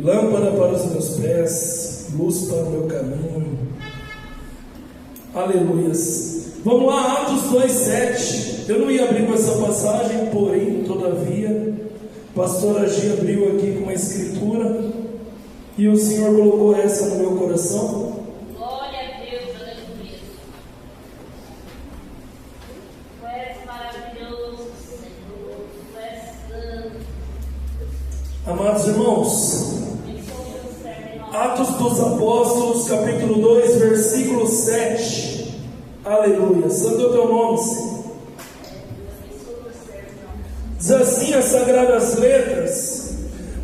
lâmpada para os meus pés, luz para o meu caminho. Aleluias. Vamos lá, Atos 2:7. Eu não ia abrir com essa passagem, porém, todavia, a pastora Gia abriu aqui com uma escritura e o Senhor colocou essa no meu coração. Glória a Deus, aleluia. Tu és maravilhoso, Senhor, tu és santo. Amados irmãos, Atos dos Apóstolos, capítulo 2, versículo 7. Aleluia. Santo é o teu nome, Senhor. Diz assim as sagradas letras: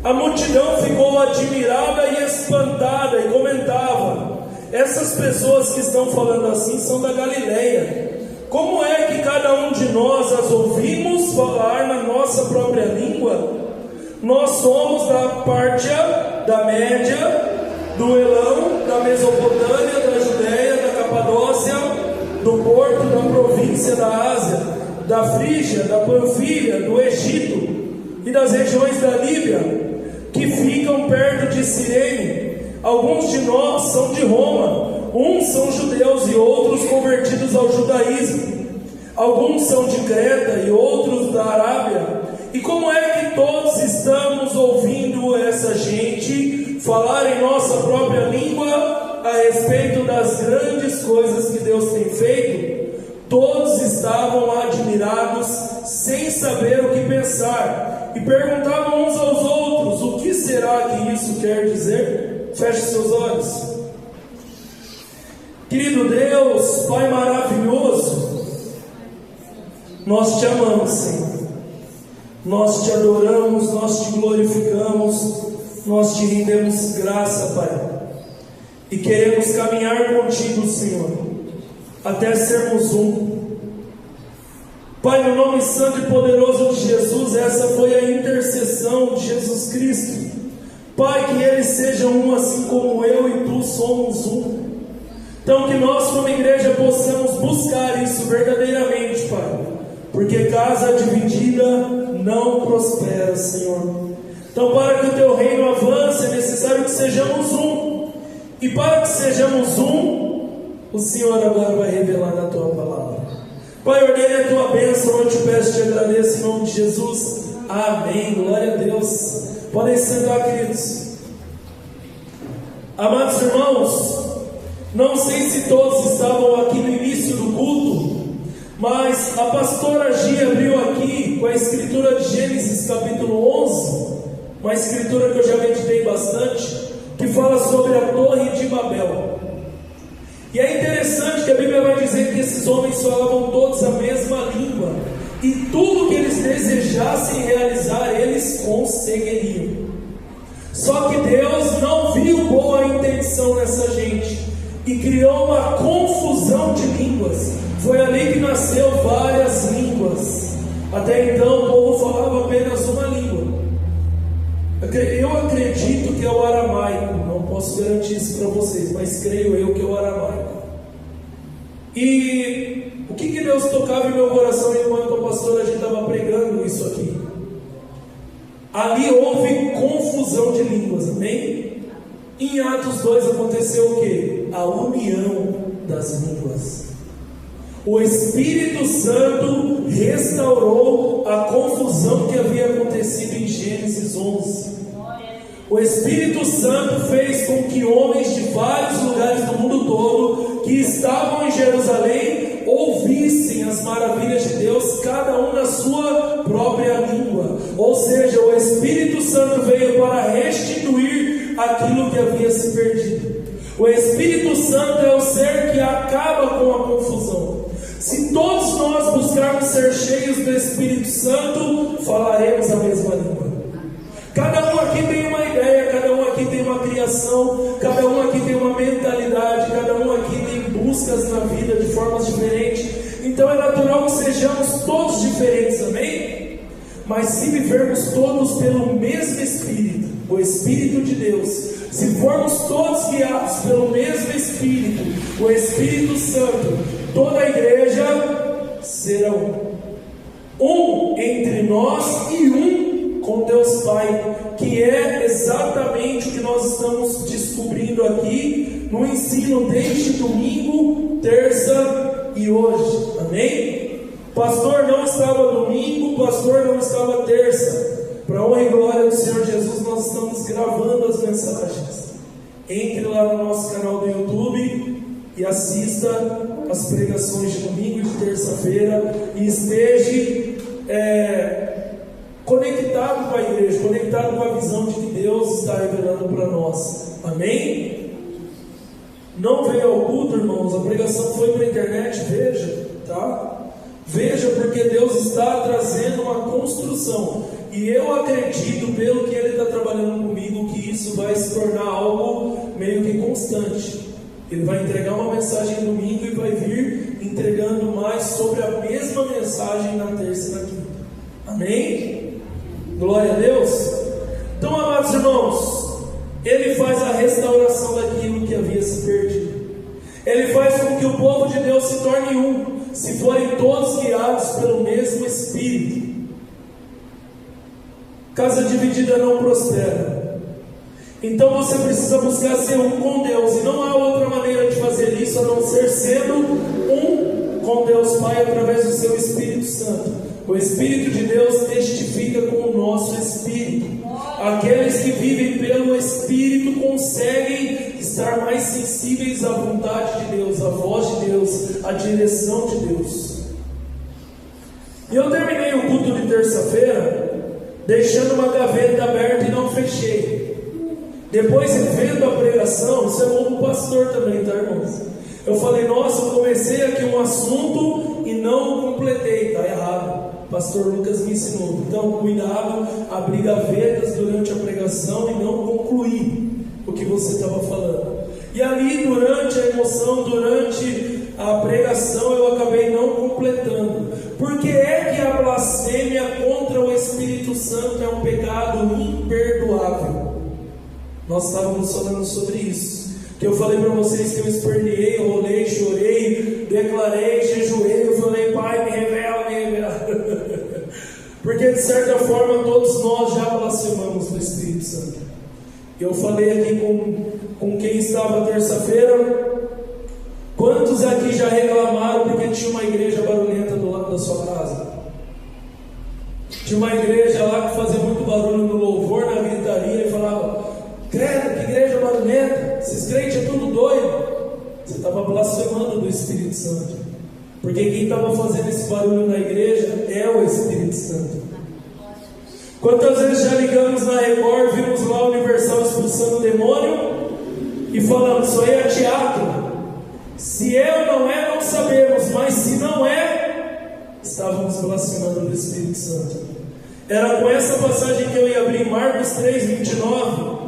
a multidão ficou admirada e espantada e comentava: essas pessoas que estão falando assim são da Galileia. Como é que cada um de nós as ouvimos falar na nossa própria língua? Nós somos da Pártia, da Média, do Elão, da Mesopotâmia, da Judéia, da Capadócia, do Porto, da província da Ásia, da Frígia, da Panfilha, do Egito e das regiões da Líbia, que ficam perto de Cirene. Alguns de nós são de Roma, uns são judeus e outros convertidos ao judaísmo. Alguns são de Creta e outros da Arábia. E como é que todos estamos ouvindo essa gente falar em nossa própria língua a respeito das grandes coisas que Deus tem feito? Todos estavam admirados, sem saber o que pensar, e perguntavam uns aos outros: o que será que isso quer dizer? Feche seus olhos. Querido Deus, Pai maravilhoso, nós te amamos, Senhor. Nós te adoramos, nós te glorificamos, nós te rendemos graça, Pai. E queremos caminhar contigo, Senhor, até sermos um. Pai, no nome santo e poderoso de Jesus, essa foi a intercessão de Jesus Cristo. Pai, que eles sejam um assim como eu e tu somos um. Então que nós como igreja possamos buscar isso verdadeiramente, Pai. Porque casa dividida não prospera, Senhor. Então, para que o teu reino avance, é necessário que sejamos um. E para que sejamos um, o Senhor agora vai revelar na tua palavra. Pai, ordene a tua bênção, eu te peço e te agradeço em nome de Jesus. Amém. Glória a Deus. Podem sentar, queridos. Amados irmãos, não sei se todos estavam aqui no início do culto, mas a pastora Gia abriu aqui com a escritura de Gênesis capítulo 11, uma escritura que eu já meditei bastante, que fala sobre a Torre de Babel. E é interessante que a Bíblia vai dizer que esses homens falavam todos a mesma língua, e tudo que eles desejassem realizar, eles conseguiriam. Só que Deus não viu boa intenção nessa gente e criou uma confusão de línguas. Foi ali que nasceu várias línguas. Até então o povo falava apenas uma língua. Eu acredito que é o aramaico. Não posso garantir isso para vocês, mas creio eu que é o aramaico. E o que Deus tocava em meu coração enquanto a pastora a gente estava pregando isso aqui? Ali houve confusão de línguas, amém? Em Atos 2 aconteceu o que? A união das línguas. O Espírito Santo restaurou a confusão que havia acontecido em Gênesis 11. O Espírito Santo fez com que homens de vários lugares do mundo todo, que estavam em Jerusalém, ouvissem as maravilhas de Deus, cada um na sua própria língua. Ou seja, o Espírito Santo veio para restituir aquilo que havia se perdido. O Espírito Santo é o ser que acaba com a confusão. Se todos nós buscarmos ser cheios do Espírito Santo, falaremos a mesma língua. Cada um aqui tem uma ideia, cada um aqui tem uma criação, cada um aqui tem uma mentalidade, cada um aqui tem buscas na vida de formas diferentes. Então é natural que sejamos todos diferentes, amém? Mas se vivermos todos pelo mesmo Espírito, o Espírito de Deus, se formos todos guiados pelo mesmo Espírito, o Espírito Santo, toda a igreja será um entre nós e um com Deus Pai, que é exatamente o que nós estamos descobrindo aqui no ensino desde domingo, terça e hoje, amém? Pastor não estava domingo, pastor não estava terça. Para honra e glória do Senhor Jesus, nós estamos gravando as mensagens. Entre lá no nosso canal do YouTube e assista as pregações de domingo e de terça-feira e esteja conectado com a igreja, conectado com a visão de que Deus está revelando para nós, amém? Não veio ao culto, irmãos, a pregação foi para a internet, veja, tá? Veja, porque Deus está trazendo uma construção, e eu acredito, pelo que Ele está trabalhando comigo, que isso vai se tornar algo meio que constante. Ele vai entregar uma mensagem no domingo e vai vir entregando mais sobre a mesma mensagem na terça e na quinta, amém? Glória a Deus. Então, amados irmãos, Ele faz a restauração daquilo que havia se perdido. Ele faz com que o povo de Deus se torne um, se forem todos guiados pelo mesmo Espírito. Casa dividida não prospera. Então você precisa buscar ser um com Deus, e não há outra maneira de fazer isso a não ser sendo um com Deus Pai através do seu Espírito Santo. O Espírito de Deus testifica com o nosso espírito. Aqueles que vivem pelo Espírito conseguem estar mais sensíveis à vontade de Deus, à voz de Deus, à direção de Deus. E eu terminei o culto de terça-feira deixando uma gaveta aberta e não fechei. Depois, vendo a pregação, isso é bom para o pastor também, tá, irmãos? Eu falei, nossa, eu comecei aqui um assunto e não completei, tá errado. O pastor Lucas me ensinou. Então, cuidado, abrir gavetas durante a pregação e não concluir o que você estava falando. E ali, durante a emoção, durante a pregação, eu acabei não completando. Porque é que a blasfêmia contra o Espírito Santo é um pecado imperdoável. Nós estávamos falando sobre isso. Que eu falei para vocês que eu esperneei, rolei, chorei, declarei, jejuei. Eu falei, Pai, me revela, me revela. Porque de certa forma todos nós já blasfemamos do Espírito Santo. Eu falei aqui com quem estava terça-feira. Quantos aqui já reclamaram porque tinha uma igreja barulhenta do lado da sua casa? Tinha uma igreja lá que fazia muito barulho no louvor, na gritaria, e falava, credo, que igreja barulhenta, esses crentes é tudo doido. Você estava blasfemando do Espírito Santo, porque quem estava fazendo esse barulho na igreja é o Espírito Santo. Quantas vezes já ligamos na Record, vimos lá o Universal expulsando o demônio e falamos, isso aí é teatro. Se é ou não é, não sabemos, mas se não é, estávamos blasfemando do Espírito Santo. Era com essa passagem que eu ia abrir, Marcos 3:29.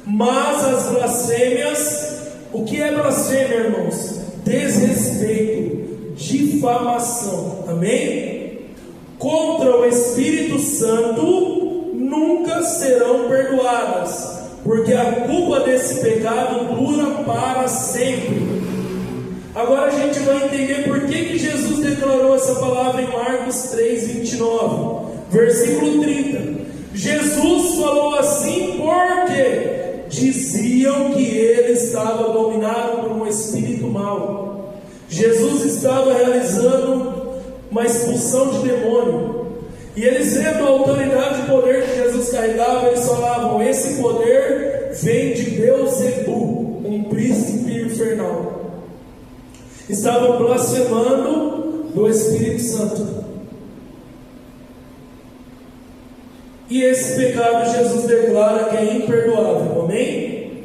Mas as blasfêmias, o que é blasfêmia, irmãos? Desrespeito, difamação, amém? Contra o Espírito Santo nunca serão perdoadas, porque a culpa desse pecado dura para sempre. Agora a gente vai entender por que Jesus declarou essa palavra em Marcos 3:29, versículo 30. Jesus falou assim porque diziam que ele estava dominado por um espírito mau. Jesus estava realizando uma expulsão de demônio, e eles, vendo a autoridade e poder que Jesus carregava, eles falavam, esse poder vem de Beelzebul, um príncipe infernal. Estavam blasfemando do Espírito Santo. E esse pecado Jesus declara que é imperdoável, amém?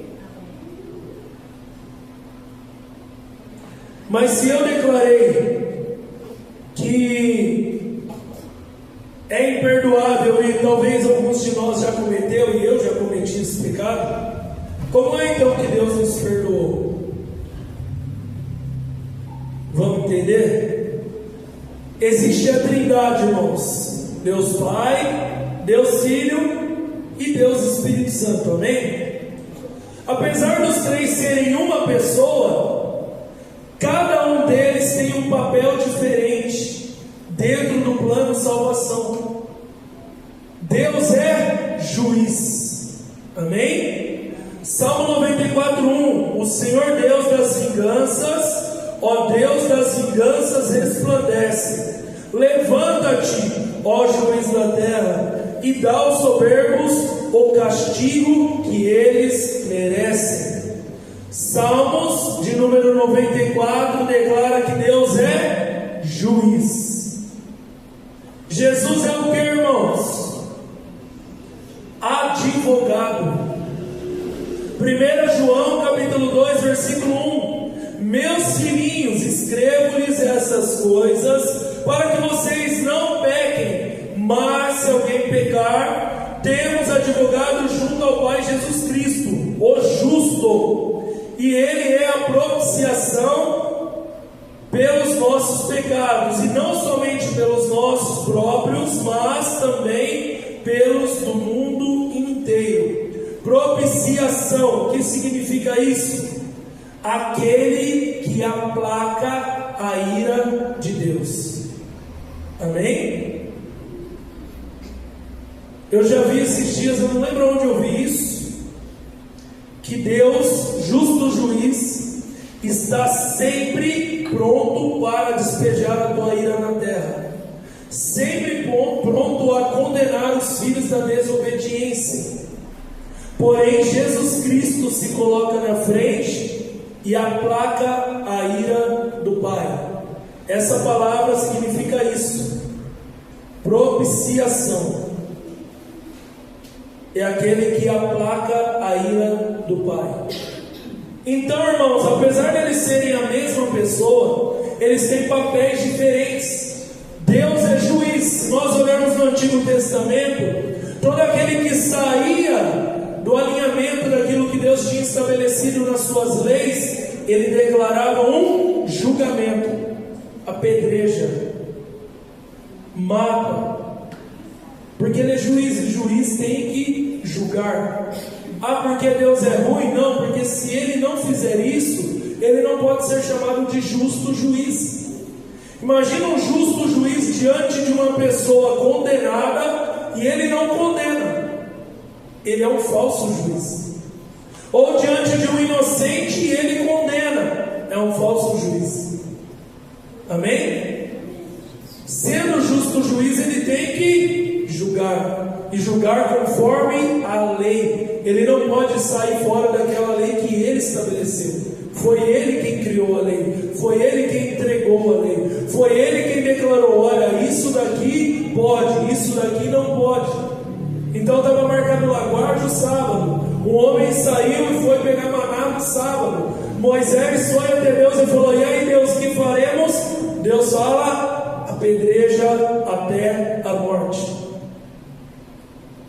Mas se eu declarei que é imperdoável e talvez alguns de nós já cometeu, e eu já cometi esse pecado, como é então que Deus nos perdoou? Vamos entender? Existe a Trindade, irmãos: Deus Pai, Deus Filho e Deus Espírito Santo, amém? Apesar dos três serem uma pessoa, cada um deles tem um papel diferente dentro do plano de salvação. Deus é juiz. Amém? Salmo 94:1. O Senhor Deus das vinganças, ó Deus das vinganças, resplandece. Levanta-te, ó juiz da terra, e dá aos soberbos o castigo que eles merecem. Salmos de número 94 declara que Deus é juiz. Jesus é o que, irmãos? Advogado. 1 João capítulo 2 versículo 1. Meus filhinhos, escrevo-lhes essas coisas para que vocês não pequem. Mas se alguém pecar, temos advogado junto ao Pai, Jesus Cristo, o justo, e Ele é a propiciação pelos nossos pecados, e não somente pelos nossos próprios, mas também pelos do mundo inteiro. Propiciação, o que significa isso? Aquele que aplaca a ira de Deus. Amém? Eu já vi esses dias, eu não lembro onde eu vi isso, que Deus, justo juiz, está sempre pronto para despejar a tua ira na terra, sempre pronto a condenar os filhos da desobediência. Porém, Jesus Cristo se coloca na frente e aplaca a ira do Pai. Essa palavra significa isso: propiciação. É aquele que aplaca a ira do Pai. Então, irmãos, apesar de eles serem a mesma pessoa, eles têm papéis diferentes. Deus é juiz. Se nós olharmos no Antigo Testamento, todo aquele que saía do alinhamento daquilo que Deus tinha estabelecido nas suas leis, ele declarava um julgamento: apedreja, mata, porque ele é juiz, e juiz tem que julgar. Ah, porque Deus é ruim? Não, porque se ele não fizer isso, ele não pode ser chamado de justo juiz. Imagina um justo juiz diante de uma pessoa condenada e ele não condena. Ele é um falso juiz. Ou diante de um inocente e ele condena. É um falso juiz. Amém? Sendo justo juiz, ele tem que julgar. E julgar conforme a lei. Ele não pode sair fora daquela lei que ele estabeleceu. Foi ele quem criou a lei. Foi ele quem entregou a lei. Foi ele quem declarou: olha, isso daqui pode, isso daqui não pode. Então estava marcado lá, guarde o sábado. O homem saiu e foi pegar maná no sábado. Moisés foi até Deus e falou: e aí, Deus, o que faremos? Deus fala: apedreja até a morte,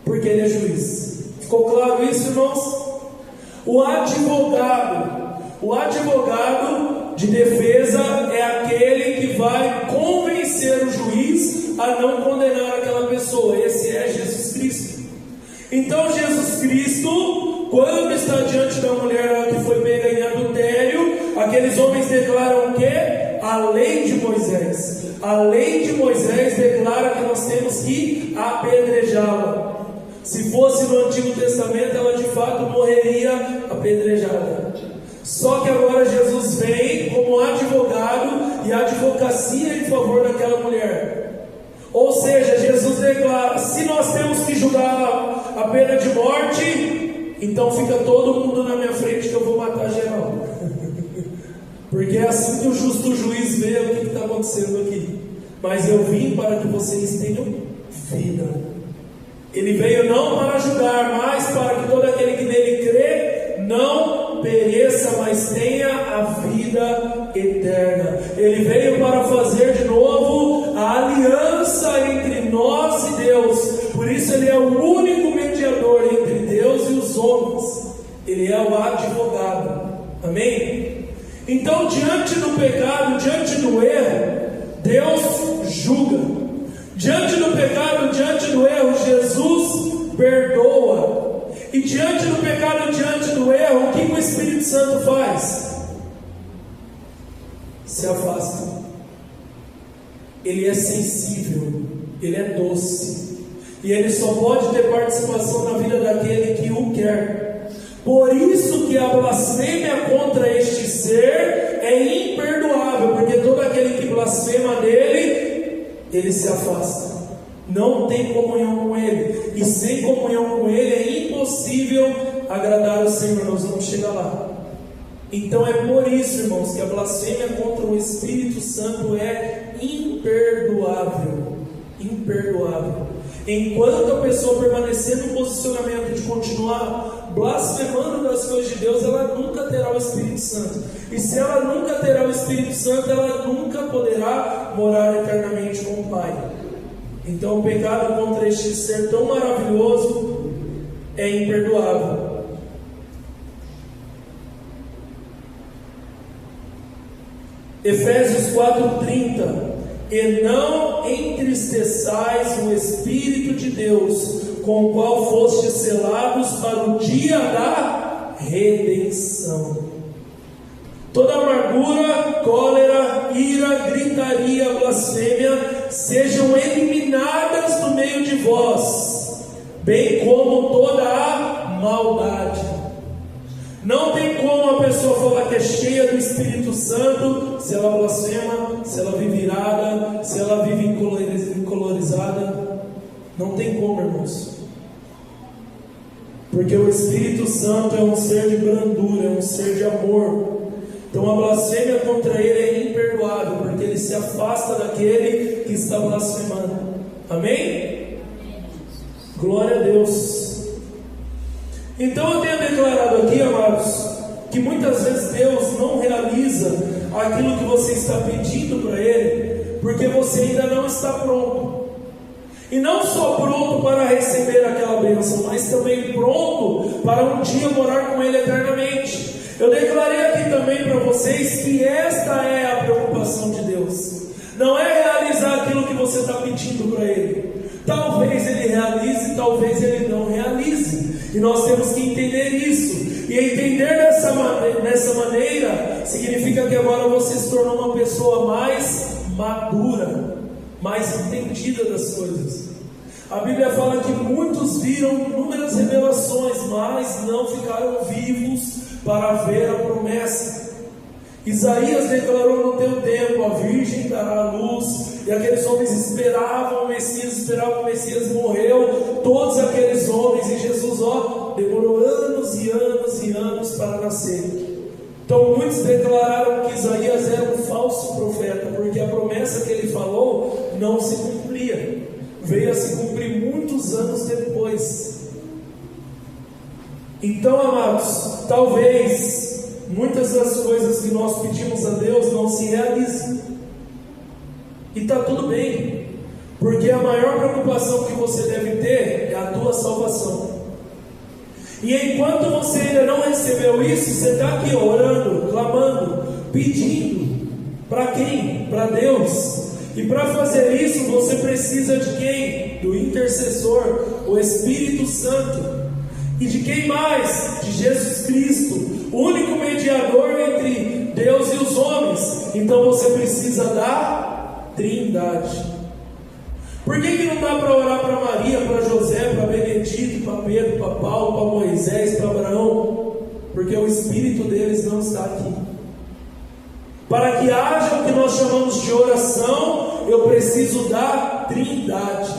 porque ele é juiz. Ficou claro isso, irmãos? O advogado de defesa é aquele que vai convencer o juiz a não condenar aquela pessoa. Esse é Jesus Cristo. Então Jesus Cristo, quando está diante da mulher que foi pega em adultério, aqueles homens declaram o quê? A lei de Moisés. A lei de Moisés declara que nós temos que apedrejá-la. Se fosse no Antigo Testamento, ela de fato morreria apedrejada. Só que agora Jesus vem como advogado e advocacia em favor daquela mulher. Ou seja, Jesus declara: se nós temos que julgar a pena de morte, então fica todo mundo na minha frente que eu vou matar geral. Porque é assim que o justo juiz vê o que está acontecendo aqui. Mas eu vim para que vocês tenham vida. Ele veio não para julgar, mas para que todo aquele que nele crê não pereça, mas tenha a vida eterna. Ele veio para fazer de novo a aliança entre nós e Deus. Por isso ele é o único mediador entre Deus e os homens. Ele é o advogado. Amém? Então, diante do pecado, diante do erro, Deus julga. Diante do pecado, diante do erro, Jesus perdoa. E diante do pecado, diante do erro, o que o Espírito Santo faz? Se afasta. Ele é sensível, ele é doce. E ele só pode ter participação na vida daquele que o quer. Por isso que a blasfêmia contra este ser é imperdoável, porque todo aquele que blasfema dele, ele se afasta. Não tem comunhão com ele. E sem comunhão com ele é impossível agradar o Senhor. Nós vamos chegar lá. Então é por isso, irmãos, que a blasfêmia contra o Espírito Santo é imperdoável. Imperdoável. Enquanto a pessoa permanecer no posicionamento de continuar blasfemando das coisas de Deus, ela nunca terá o Espírito Santo. E se ela nunca terá o Espírito Santo, ela nunca poderá morar eternamente com o Pai. Então o pecado contra este ser tão maravilhoso é imperdoável. Efésios 4:30: e não entristeçais o Espírito de Deus, com o qual fostes selados para o dia da redenção. Toda amargura, cólera, ira, gritaria, blasfêmia sejam eliminadas do meio de vós, bem como toda a maldade. Não tem como a pessoa falar que é cheia do Espírito Santo se ela blasfema, se ela vive irada, se ela vive encolorizada. Não tem como, irmãos. Porque o Espírito Santo é um ser de brandura, é um ser de amor. Então a blasfêmia contra ele é imperdoável, porque ele se afasta daquele que está blasfemando. Amém? Glória a Deus. Então eu tenho declarado aqui, amados, que muitas vezes Deus não realiza aquilo que você está pedindo para Ele, porque você ainda não está pronto. E não só pronto para receber aquela bênção, mas também pronto para um dia morar com Ele eternamente. Eu declarei aqui também para vocês que esta é a preocupação de Deus. Não é realizar aquilo que você está pedindo para Ele. Talvez Ele realize, talvez Ele não realize. E nós temos que entender isso. E entender dessa maneira significa que agora você se tornou uma pessoa mais madura, mais entendida das coisas. A Bíblia fala que muitos viram inúmeras revelações, mas não ficaram vivos para ver a promessa. Isaías declarou no teu tempo: a virgem dará a luz. E aqueles homens esperavam o Messias, morreu. Todos aqueles homens, e Jesus, demorou anos e anos e anos para nascer. Então muitos declararam que Isaías era um falso profeta, porque a promessa que ele falou não se cumpria. Veio a se cumprir muitos anos depois. Então, amados, talvez muitas das coisas que nós pedimos a Deus não se realizem. E está tudo bem, porque a maior preocupação que você deve ter é a tua salvação. E enquanto você ainda não recebeu isso, você está aqui orando, clamando, pedindo. Para quem? Para Deus. E para fazer isso você precisa de quem? Do intercessor, o Espírito Santo. E de quem mais? De Jesus Cristo, o único mediador entre Deus e os homens. Então você precisa da Trindade. Por que não dá para orar para Maria, para José, para Benedito, para Pedro, para Paulo, para Moisés, para Abraão? Porque o Espírito deles não está aqui. Para que haja o que nós chamamos de oração, eu preciso da Trindade.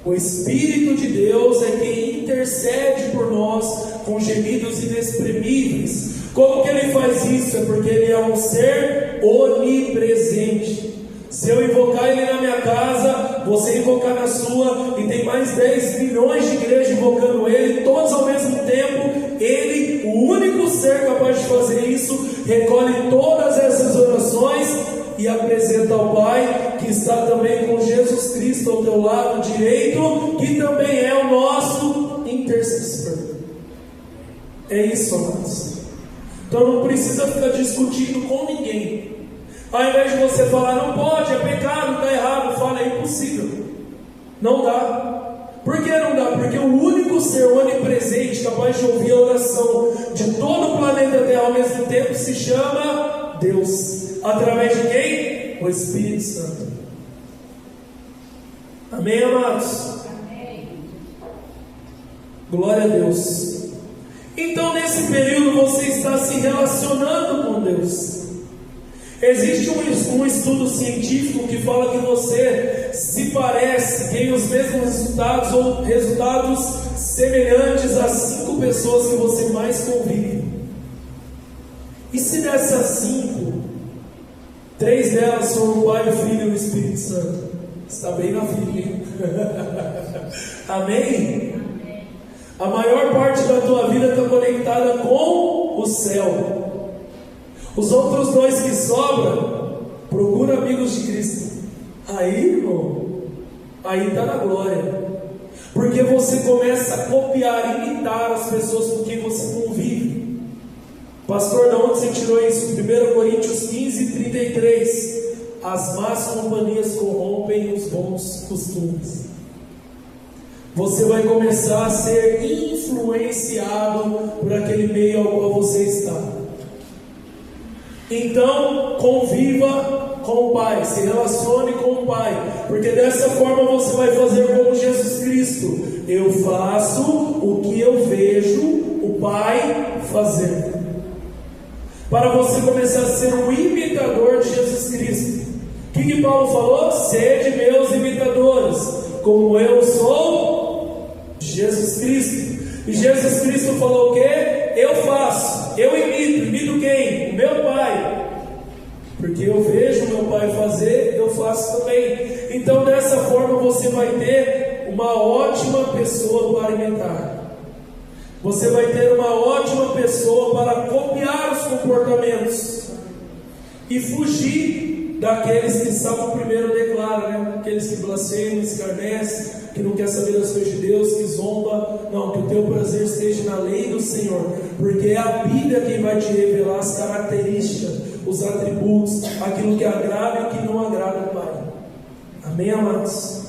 O Espírito de Deus é quem intercede por nós com gemidos inexprimíveis. Como que Ele faz isso? É porque Ele é um ser onipresente. Se eu invocar Ele na minha casa, você invocar na sua, e tem mais 10 milhões de igrejas invocando Ele, todos ao mesmo tempo, Ele, o único ser capaz de fazer isso, recolhe todas essas orações e apresenta ao Pai, que está também com Jesus Cristo ao teu lado direito, que também é o nosso intercessor. É isso, amados. Então não precisa ficar discutindo com ninguém. Ao invés de você falar, não pode, é pecado, está errado, fala, é impossível. Não dá. Por que não dá? Porque o único ser onipresente capaz de ouvir a oração de todo o planeta Terra ao mesmo tempo se chama Deus. Através de quem? O Espírito Santo. Amém, amados? Amém. Glória a Deus. Então, nesse período, você está se relacionando com Deus. Existe um estudo científico que fala que você se parece, tem os mesmos resultados ou resultados semelhantes às 5 pessoas que você mais convive. E se dessas 5, 3 delas são o Pai, o Filho e o Espírito Santo? Está bem na vida, hein? Amém? A maior parte da tua vida está conectada com o céu. Os outros 2 que sobram, procura amigos de Cristo. Aí, irmão, aí está na glória. Porque você começa a copiar, imitar as pessoas com quem você convive. Pastor, de onde você tirou isso? 1 Coríntios 15, 33. As más companhias corrompem os bons costumes. Você vai começar a ser influenciado por aquele meio ao qual você está. Então, conviva com o Pai, se relacione com o Pai, porque dessa forma você vai fazer como Jesus Cristo. Eu faço o que eu vejo o Pai fazer. Para você começar a ser um imitador de Jesus Cristo. O que Paulo falou? Sede meus imitadores, como eu sou Jesus Cristo. E Jesus Cristo falou o quê? Eu faço, eu imito quem? O meu Pai. Porque eu vejo o meu Pai fazer, eu faço também. Então dessa forma você vai ter uma ótima pessoa para imitar. Você vai ter uma ótima pessoa para copiar os comportamentos e fugir daqueles que Salmo primeiro declara, né? Aqueles que blasfemam, escarnecem, que não quer saber das coisas de Deus, que zomba. Não, que o teu prazer esteja na lei do Senhor, porque é a Bíblia quem vai te revelar as características, os atributos, aquilo que agrada e o que não agrada ao Pai. Amém, amados?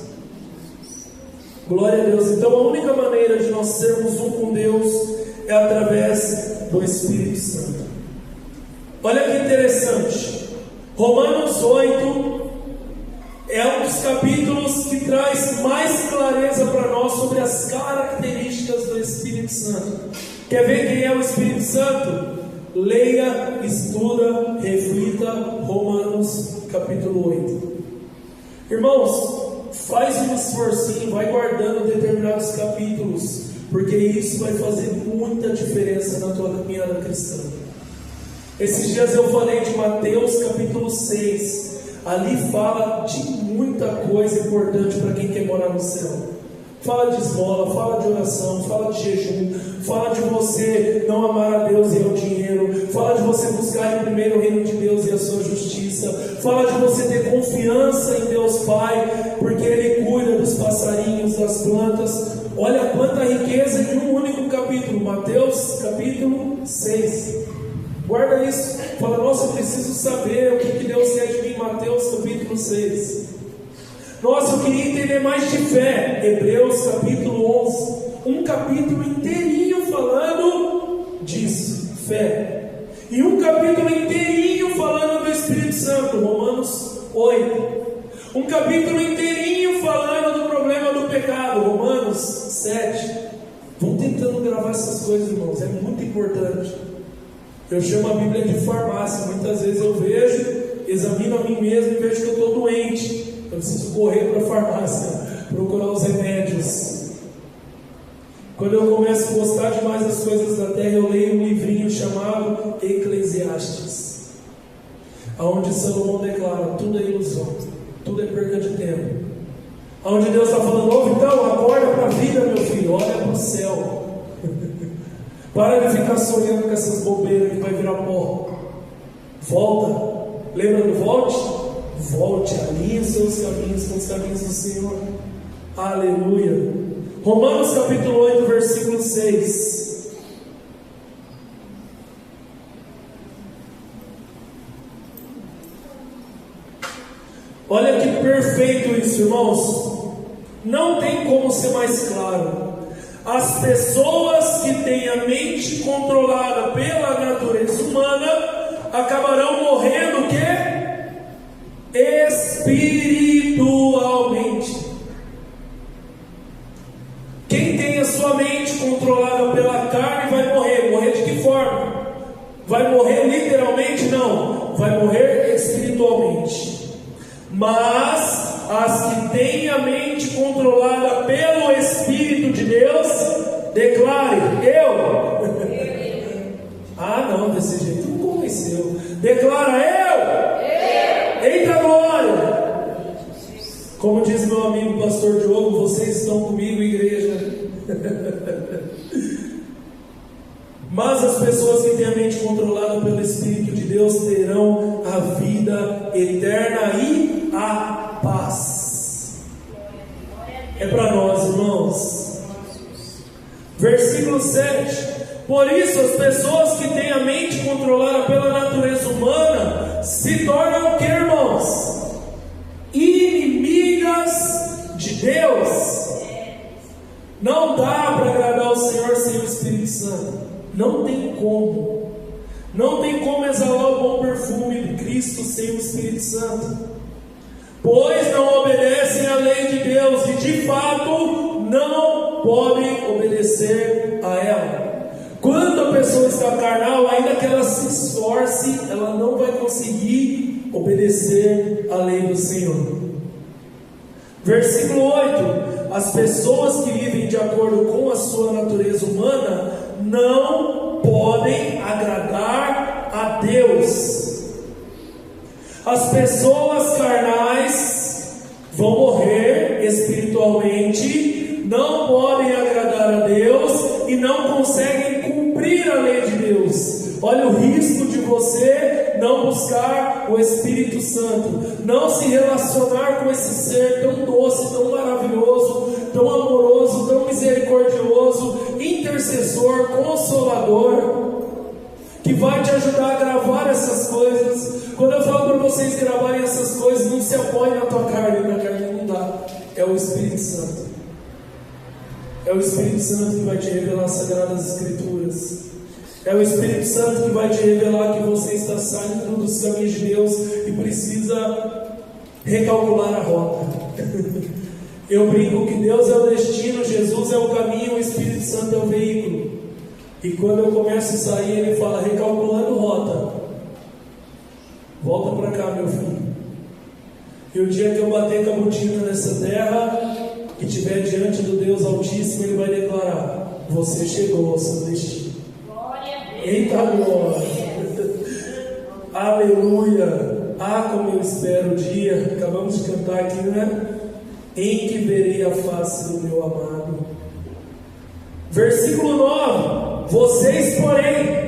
Glória a Deus. Então a única maneira de nós sermos um com Deus é através do Espírito Santo. Olha que interessante, Romanos 8 é um dos capítulos que traz mais clareza para nós sobre as características do Espírito Santo. Quer ver quem é o Espírito Santo? Leia, estuda, reflita Romanos capítulo 8. Irmãos, faz um esforcinho, vai guardando determinados capítulos, porque isso vai fazer muita diferença na tua caminhada cristã. Esses dias eu falei de Mateus capítulo 6. Ali fala de muita coisa importante para quem quer morar no céu. Fala de esmola, fala de oração, fala de jejum, fala de você não amar a Deus e ao dinheiro, fala de você buscar em primeiro o reino de Deus e a sua justiça, fala de você ter confiança em Deus Pai, porque Ele cuida dos passarinhos, das plantas. Olha quanta riqueza em um único capítulo, Mateus capítulo 6. Guarda isso, fala, nossa, eu preciso saber o que Deus quer de mim, Mateus capítulo 6. Nossa, eu queria entender mais de fé, Hebreus capítulo 11. Um capítulo inteirinho falando disso, fé. E um capítulo inteirinho falando do Espírito Santo, Romanos 8. Um capítulo inteirinho falando do problema do pecado, Romanos 7. Vão tentando gravar essas coisas, irmãos, é muito importante. Eu chamo a Bíblia de farmácia. Muitas vezes eu vejo, examino a mim mesmo e vejo que eu estou doente. Eu preciso correr para a farmácia, procurar os remédios. Quando eu começo a gostar demais das coisas da terra, eu leio um livrinho chamado Eclesiastes, onde Salomão declara: tudo é ilusão, tudo é perda de tempo. Onde Deus está falando: então acorda para a vida, meu filho, olha para o céu. Para de ficar sonhando com essas bobeiras que vai virar pó. Volta. Lembra do volte? Volte, alinhe os seus caminhos com os caminhos do Senhor. Aleluia. Romanos capítulo 8, versículo 6. Olha que perfeito isso, irmãos. Não tem como ser mais claro. As pessoas que têm a mente controlada pela natureza humana acabarão morrendo o quê? Espiritualmente. Quem tem a sua mente controlada pela carne vai morrer. Morrer de que forma? Vai morrer literalmente? Não. Vai morrer espiritualmente. Mas as que têm a mente controlada pelo Espírito de Deus, declare: eu. Ah, não, desse jeito não convenceu. Declara: eu. Eita glória! Como diz meu amigo pastor Diogo, vocês estão comigo, igreja. Mas as pessoas que têm a mente controlada pelo Espírito de Deus terão a vida eterna e a paz. É para nós, irmãos. Versículo 7. Por isso as pessoas que têm a mente controlada pela natureza humana se tornam o que, irmãos? Inimigas de Deus. Não dá para agradar o Senhor sem o Espírito Santo. Não tem como. Não tem como exalar o bom perfume de Cristo sem o Espírito Santo. Pois não obedecem à lei de Deus e de fato não podem obedecer a ela. Quando a pessoa está carnal, ainda que ela se esforce, ela não vai conseguir obedecer à lei do Senhor. Versículo 8. As pessoas que vivem de acordo com a sua natureza humana não podem agradar a Deus. As pessoas carnais vão morrer espiritualmente, não podem agradar a Deus e não conseguem cumprir a lei de Deus. Olha o risco de você não buscar o Espírito Santo, não se relacionar com esse ser tão doce, tão maravilhoso, tão amoroso, tão misericordioso, intercessor, consolador, que vai te ajudar a gravar essas coisas. Quando eu falo para vocês gravarem essas coisas, não se apoie na tua carne, na carne não dá. É o Espírito Santo. É o Espírito Santo que vai te revelar as Sagradas Escrituras. É o Espírito Santo que vai te revelar que você está saindo dos caminhos de Deus e precisa recalcular a rota. Eu brinco que Deus é o destino, Jesus é o caminho, o Espírito Santo é o veículo. E quando eu começo a sair, ele fala: recalculando rota. Volta para cá, meu filho. E o dia que eu bater com a botina nessa terra e estiver diante do Deus Altíssimo, ele vai declarar: você chegou ao seu destino. Eita glória! Aleluia! Ah, como eu espero o dia, acabamos de cantar aqui, né? Em que verei a face do meu amado. Versículo 9. Vocês, porém,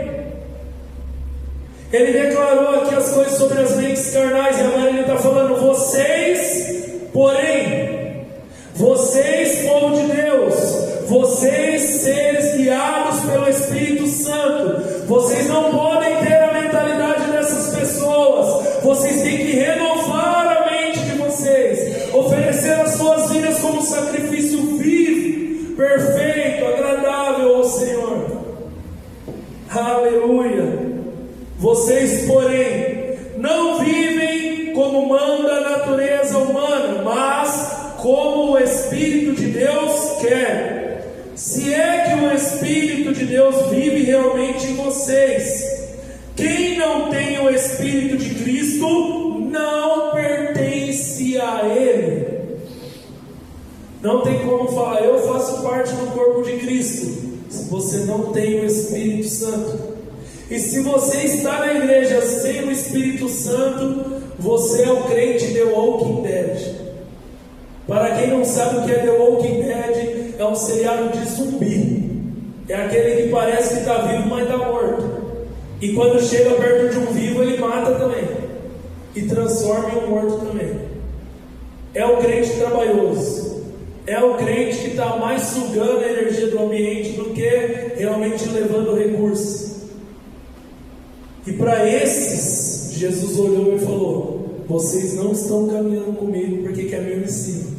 ele declarou aqui as coisas sobre as mentes carnais, e agora ele está falando: vocês, porém, vocês, povo de Deus, vocês, seres guiados pelo Espírito Santo, vocês não podem ter a mentalidade dessas pessoas. Vocês têm que renovar a mente de vocês, oferecer as suas vidas como sacrifício vivo, perfeito, agradável ao Senhor. Aleluia. Vocês, porém, não vivem como manda a natureza humana, mas como o Espírito de Deus quer. Se é que o Espírito de Deus vive realmente em vocês. Quem não tem o Espírito de Cristo não pertence a Ele. Não tem como falar: eu faço parte do corpo de Cristo, se você não tem o Espírito Santo. E se você está na igreja sem o Espírito Santo, você é o crente The Walking Dead. Para quem não sabe o que é The Walking Dead, é um seriado de zumbi. É aquele que parece que está vivo, mas está morto. E quando chega perto de um vivo, ele mata também. E transforma em um morto também. É o crente trabalhoso. É o crente que está mais sugando a energia do ambiente do que realmente levando recursos. E para esses, Jesus olhou e falou: vocês não estão caminhando comigo porque querem me ensinar.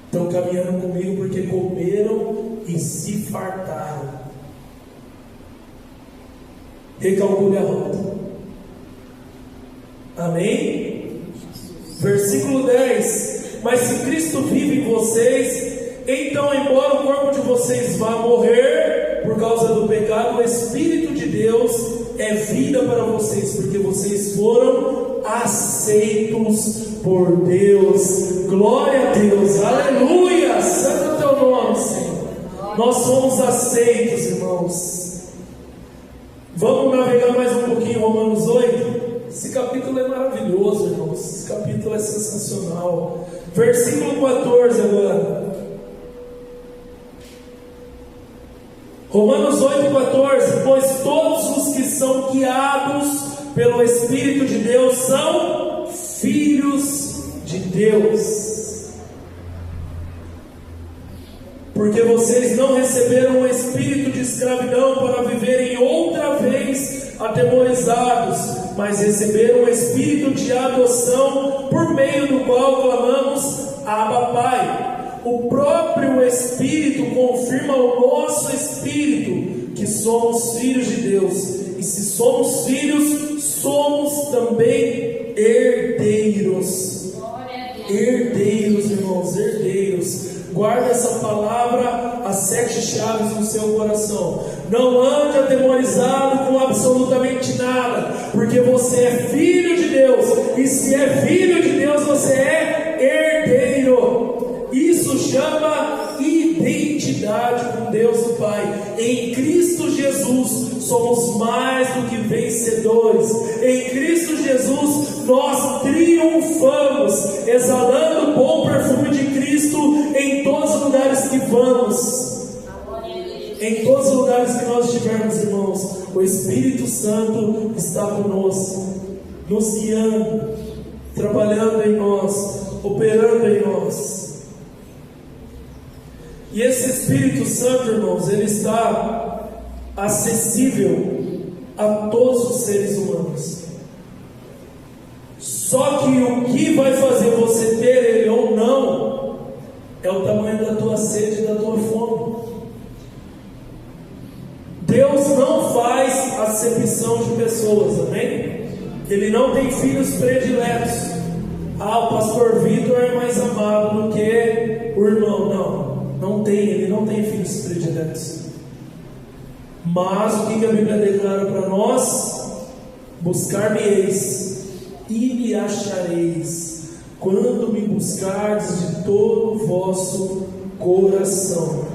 Estão caminhando comigo porque comeram e se fartaram. Recalcule a rota. Amém? Versículo 10. Mas se Cristo vive em vocês, Então, embora o corpo de vocês vá morrer por causa do pecado, o Espírito de Deus é vida para vocês, porque vocês foram aceitos por Deus. Glória a Deus, aleluia, santo é o teu nome, Senhor. Nós somos aceitos, irmãos. Vamos navegar mais um pouquinho em Romanos 8. Esse capítulo é maravilhoso, irmãos. Esse capítulo é sensacional. Versículo 14 agora. Romanos 8,14. Pois todos os que são guiados pelo Espírito de Deus são filhos de Deus. Porque vocês não receberam um espírito de escravidão para viverem outra vez atemorizados, mas receberam um espírito de adoção, por meio do qual clamamos: Abba, Pai. O próprio Espírito confirma ao nosso espírito que somos filhos de Deus. E se somos filhos, somos também herdeiros. Herdeiros, irmãos, herdeiros. Guarda essa palavra, as 7 chaves no seu coração. Não ande atemorizado com absolutamente nada, porque você é filho de Deus. E se é filho de Deus, você é herdeiro. Isso chama identidade com Deus o Pai. Em Cristo Jesus somos mais do que vencedores. Em Cristo Jesus nós triunfamos, exalando o bom perfume de Cristo em todos os lugares que vamos. Em todos os lugares que nós estivermos, irmãos, o Espírito Santo está conosco, nos guiando, trabalhando em nós, operando em nós. E esse Espírito Santo, irmãos, ele está acessível a todos os seres humanos. Só que o que vai fazer você ter ele ou não é o tamanho da tua sede e da tua fome. Deus não faz acepção de pessoas, amém? Ele não tem filhos prediletos. O pastor Vitor é mais amado do que o irmão. Não tem, ele não tem filhos prediletos. Mas o que a Bíblia declara para nós? Buscar-me-eis e me achareis, quando me buscardes de todo o vosso coração.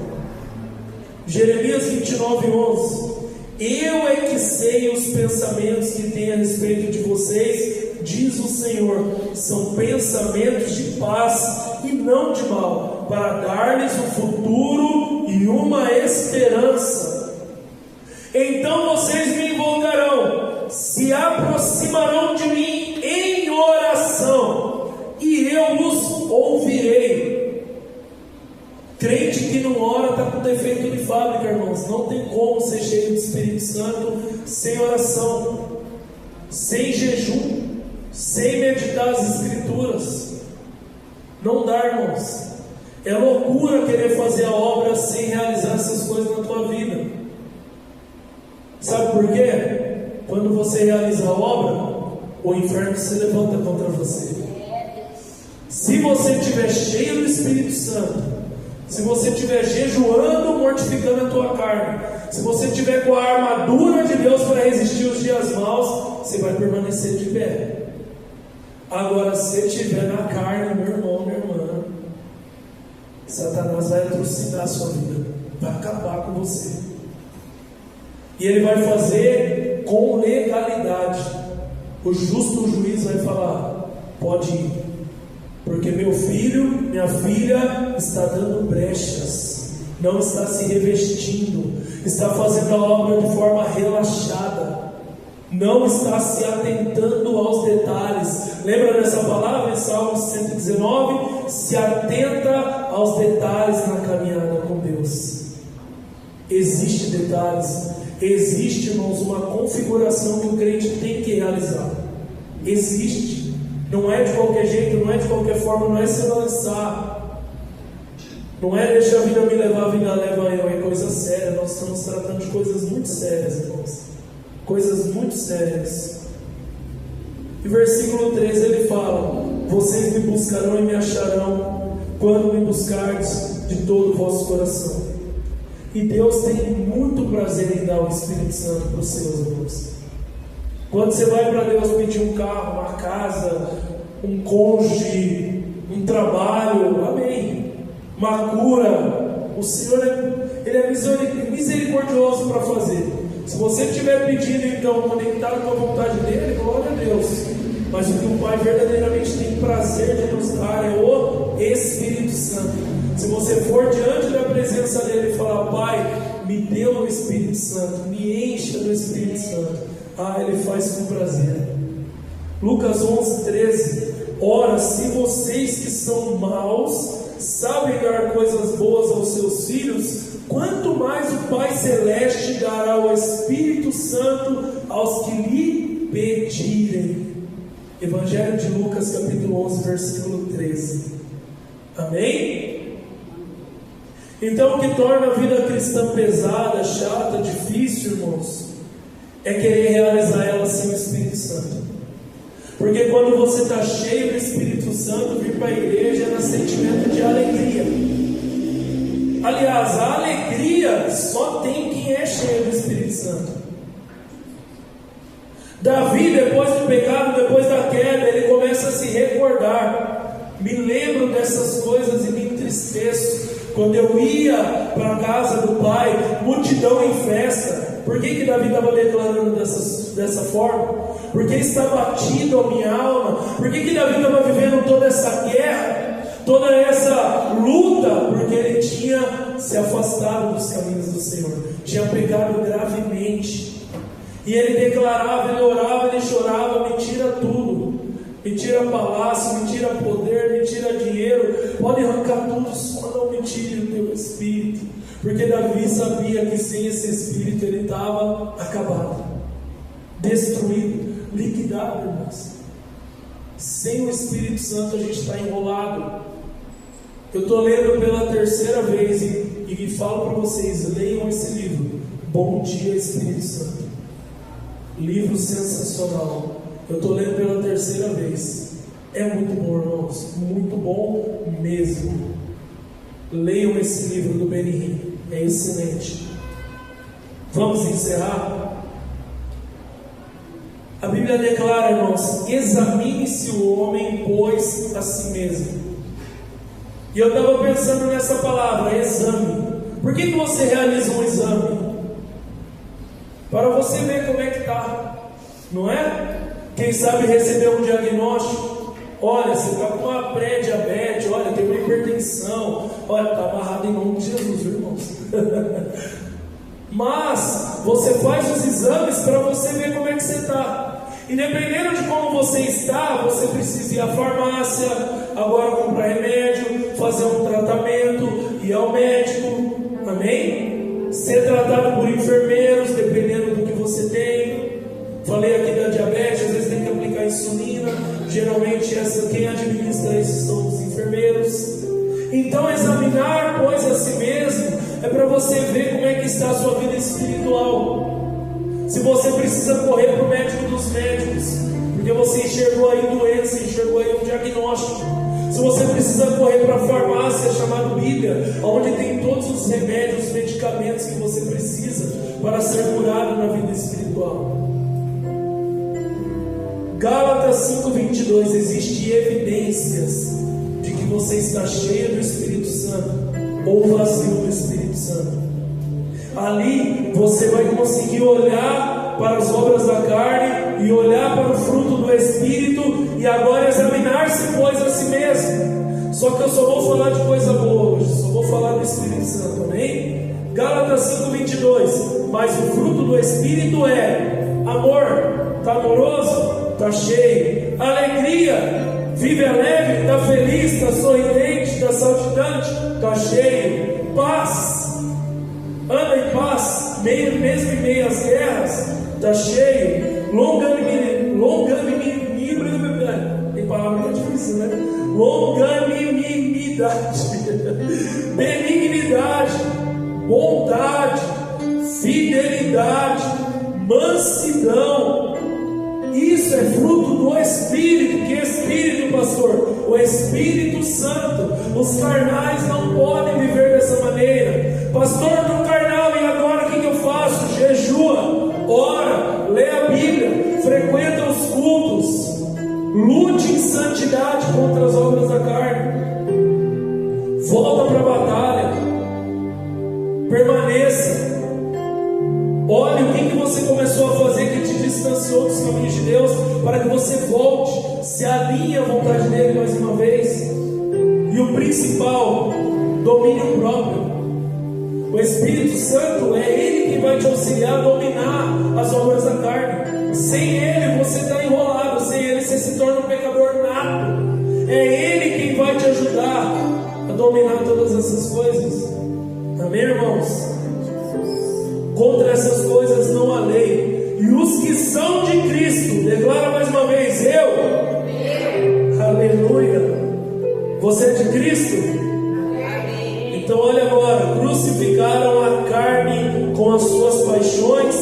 Jeremias 29:11. Eu é que sei os pensamentos que tenho a respeito de vocês, diz o Senhor, são pensamentos de paz e não de mal, para dar-lhes um futuro e uma esperança. Então vocês me invocarão, se aproximarão de mim em oração, e eu os ouvirei. Crente que não ora está com defeito de fábrica, irmãos. Não tem como ser cheio do Espírito Santo sem oração, sem jejum, sem meditar as Escrituras. Não dá, irmãos. É loucura querer fazer a obra sem realizar essas coisas na tua vida. Sabe por quê? Quando você realiza a obra, o inferno se levanta contra você. Se você estiver cheio do Espírito Santo, se você estiver jejuando, mortificando a tua carne, se você estiver com a armadura de Deus para resistir os dias maus, você vai permanecer de pé. Agora, se estiver na carne, meu irmão, minha irmã, Satanás vai atrocidar a sua vida, vai acabar com você. E ele vai fazer com legalidade. O justo juiz vai falar: pode ir, porque meu filho, minha filha está dando brechas, não está se revestindo, está fazendo a obra de forma relaxada, não está se atentando aos detalhes. Lembra dessa palavra em Salmo 119? Se atenta aos detalhes na caminhada com Deus. Existem detalhes, existe, irmãos, uma configuração que o crente tem que realizar. Existe. Não é de qualquer jeito, não é de qualquer forma, não é se lançar. Não é deixar a vida me levar, a vida leva eu. É coisa séria. Nós estamos tratando de coisas muito sérias, irmãos. Coisas muito sérias. E versículo 13 ele fala: vocês me buscarão e me acharão, quando me buscardes de todo o vosso coração. E Deus tem muito prazer em dar o Espírito Santo para os seus irmãos. Quando você vai para Deus pedir um carro, uma casa, um cônjuge, um trabalho, amém, uma cura, o Senhor Ele é misericordioso para fazer. Se você estiver pedindo, então, conectado com a vontade dEle, glória a Deus. Mas o que o Pai verdadeiramente tem prazer de nos dar é o Espírito Santo. Se você for diante da presença dEle e falar: Pai, me dê o Espírito Santo, me encha do Espírito Santo, Ele faz com prazer. Lucas 11:13. Ora, se vocês que são maus sabem dar coisas boas aos seus filhos, quanto mais o Pai Celeste dará o Espírito Santo aos que lhe pedirem. Evangelho de Lucas, capítulo 11, versículo 13. Amém? Então, o que torna a vida cristã pesada, chata, difícil, irmãos, é querer realizar ela sem o Espírito Santo. Porque quando você está cheio do Espírito Santo, vir para a igreja é um sentimento de alegria. Aliás, a alegria só tem quem é cheio do Espírito Santo. Davi, depois do pecado, depois da queda, ele começa a se recordar. Me lembro dessas coisas e me entristeço. Quando eu ia para a casa do pai, multidão em festa. Por que Davi estava declarando dessa forma? Porque está batido a minha alma. Por que Davi estava vivendo toda essa guerra, toda essa luta? Porque ele tinha se afastado dos caminhos do Senhor, tinha pecado gravemente. E ele declarava, ele orava, ele chorava: me tira tudo, me tira palácio, me tira poder, me tira dinheiro, pode arrancar tudo, só não me tire o teu Espírito. Porque Davi sabia que sem esse Espírito ele estava acabado, destruído, liquidado, irmãos. Sem o Espírito Santo a gente está enrolado. Eu estou lendo pela terceira vez e falo para vocês: leiam esse livro, Bom Dia Espírito Santo. Livro sensacional. Eu estou lendo pela terceira vez. É muito bom, irmãos, muito bom mesmo. Leiam esse livro do Benihim, é excelente. Vamos encerrar. A Bíblia declara, irmãos: examine-se o homem, pois, a si mesmo. E eu estava pensando nessa palavra, exame. Por que você realiza um exame? Para você ver como é que está, não é? Quem sabe receber um diagnóstico. Olha, você está com uma pré-diabetes, olha, tem uma hipertensão, olha, está amarrado em nome de Jesus, irmãos. Mas você faz os exames para você ver como é que você está. E dependendo de como você está, você precisa ir à farmácia, agora comprar remédio, fazer um tratamento, ir ao médico, amém? Ser tratado por enfermeiros, dependendo do que você tem. Falei aqui da diabetes, às vezes tem que aplicar insulina. Geralmente quem administra isso são os enfermeiros. Então, examinar, pois, a si mesmo é para você ver como é que está a sua vida espiritual. Se você precisa correr para o médico dos médicos, porque você enxergou aí doença, enxergou aí um diagnóstico. Se você precisa correr para a farmácia chamada Bíblia, onde tem todos os remédios, os medicamentos que você precisa para ser curado na vida espiritual. Gálatas 5:22. Existem evidências de que você está cheio do Espírito Santo ou vazio do Espírito Santo. Ali você vai conseguir olhar para as obras da carne e olhar para o fruto do Espírito e agora examinar-se, pois, a si mesmo. Só que eu só vou falar de coisa boa hoje, só vou falar do Espírito Santo, amém? Gálatas 5:22. Mas o fruto do Espírito é amor. Está amoroso? Está cheio. Alegria. Vive alegre? Está feliz? Está sorridente? Está saltitante? Está cheio. Paz. Anda em paz, mesmo em meio às guerras, está cheio. Longanimidade. Tem palavra difícil, né? Longanimidade, benignidade, bondade, fidelidade, mansidão, Isso é fruto do Espírito. Que Espírito, pastor? O Espírito Santo. Os carnais não podem viver dessa maneira. Pastor, estou carnal, e agora o que eu faço? Jejua, ora, lê a Bíblia, frequenta os cultos, lute em santidade contra as obras da carne, volta para a batalha, permaneça. Olhe o que você começou a fazer que te distanciou dos caminhos de Deus, para que você volte, se alinhe à vontade dele mais uma vez. E o principal, domínio próprio. O Espírito Santo é Ele que vai te auxiliar a dominar as obras da carne. Sem Ele você está enrolado, sem Ele você se torna um pecador nato. É Ele quem vai te ajudar a dominar todas essas coisas. Amém, irmãos? Contra essas coisas não há lei. E os que são de Cristo, declara mais uma vez: eu. Aleluia. Você é de Cristo? Então olha agora, crucificaram a carne com as suas paixões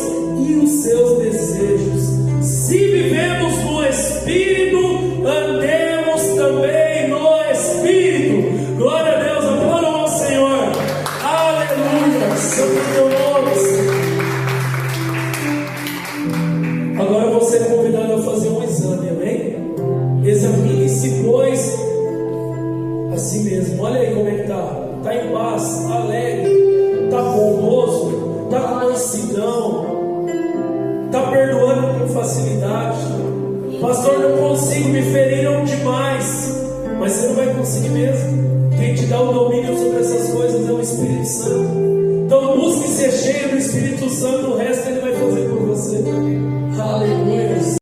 e os seus desejos. Se vivemos no Espírito, andemos também no Espírito. Glória a Deus, aplauda ao Senhor. Aleluia, santo é teu nome, Senhor. Agora você é convidado a fazer um exame, amém? Examine-se, pois, a si mesmo. Olha aí como é que está. Está em paz, alegre, está bondoso, está com mansidão, está perdoando com facilidade. Pastor, não consigo, me feriram demais. Mas você não vai conseguir mesmo. Quem te dá o domínio sobre essas coisas é o Espírito Santo. Então busque ser cheio do Espírito Santo, o resto Ele vai fazer por você. Aleluia.